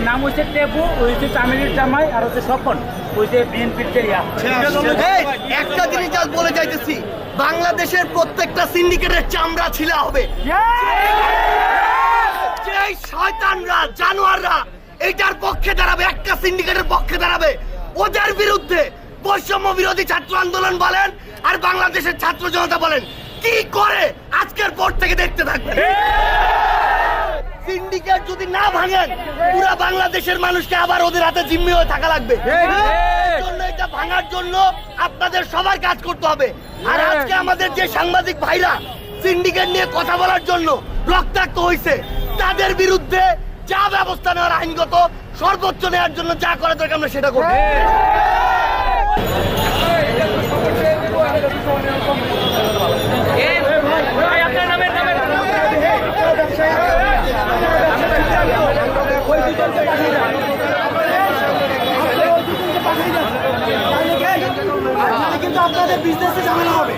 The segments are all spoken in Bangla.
নাম হচ্ছে টেপু, হচ্ছে তামিলের জামাই, আর হচ্ছে স্বপন, হচ্ছে বিএনপির চেরিয়া। একটা জিনিস আজ বলে যাইতেছি, বাংলাদেশের প্রত্যেকটা সিন্ডিকেটের চামড়া ছিলা হবে। যে শয়তানরা, জানোয়াররা এটার পক্ষে দাঁড়াবে, একটা সিন্ডিকেটের পক্ষে দাঁড়াবে, ওদের বিরুদ্ধে বৈষম্য বিরোধী ছাত্র আন্দোলন বলেন আর বাংলাদেশের ছাত্র জনতা বলেন কি করে আজকের পর থেকে দেখতে থাকবেন। সিন্ডিকেট যদি না ভাঙেন, পুরো বাংলাদেশের মানুষকে আবার ওদের হাতে জিম্মি হয়ে থাকা লাগবে। এটা ভাঙার জন্য আপনাদের সবার কাজ করতে হবে। আর আজকে আমাদের যে সাংবাদিক ভাইরা সিন্ডিকেট নিয়ে কথা বলার জন্য রক্তাক্ত হয়েছে, তাদের বিরুদ্ধে যা ব্যবস্থা নেওয়ার আইনগত সর্বোচ্চ নেওয়ার জন্য যা করা দরকার আমরা সেটা করব। আপনাদের বিজনেসে ঝামেলা হবে,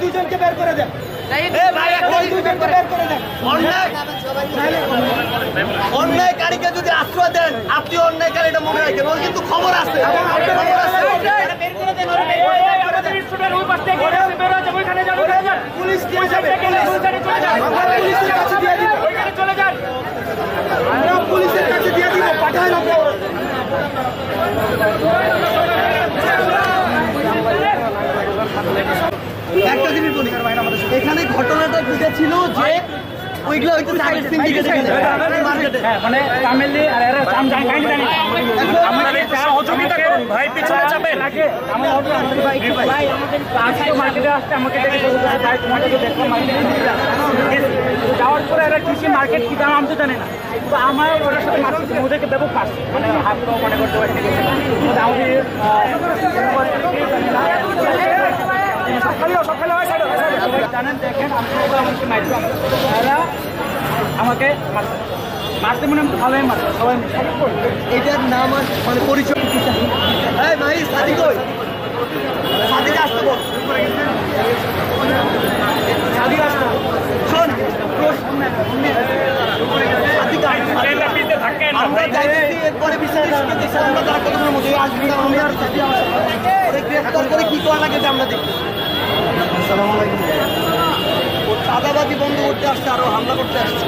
দুজনকে বের করে দেন। অন্যায়কারীকে যদি আশ্রয় দেন, আপনি অন্যায়কারীটা মনে রাখেন, ওর কিন্তু খবর আছে। পুলিশের কাছে দিয়ে দিব, পাঠায় না। একটা জিনিস বলি, এখানে ঘটনাটা ঘটেছিল যে ওইগুলো হয়তো তাদের সিন্ডিকেটে মানে তামিলি আর এরা জান জান কাইন্ড জানি আমাদের সহযোগিতা করুন ভাই, পিছনে যাবেন ভাই, আমাদের আজকে মার্কেটে আসতে আমাকে দেখে ভাই তোমাকে দেখো মার্কেটে যাওয়ার পরে এরা কৃষি মার্কেট কি দাম আমি তো জানি না, তো আমার ওটার সাথে মার্কেট ওদেরকে দেবো পাস মানে হাত মনে করতে পারি জানেন। দেখেন আমাকে মারতে মনে ভালোই মারছে সবাই। এটার নাম মানে পরিচয় ভাই সাদিক সাদিক আসতে বল, সাদিক আসতে শোন, আমরা যাইতেছি এরপরে গ্রেফতার করে কি করা লাগে আমরা দেখি। চাঁদাবাজি বন্ধ করতে আসছে, আরো হামলা করতে আসছে।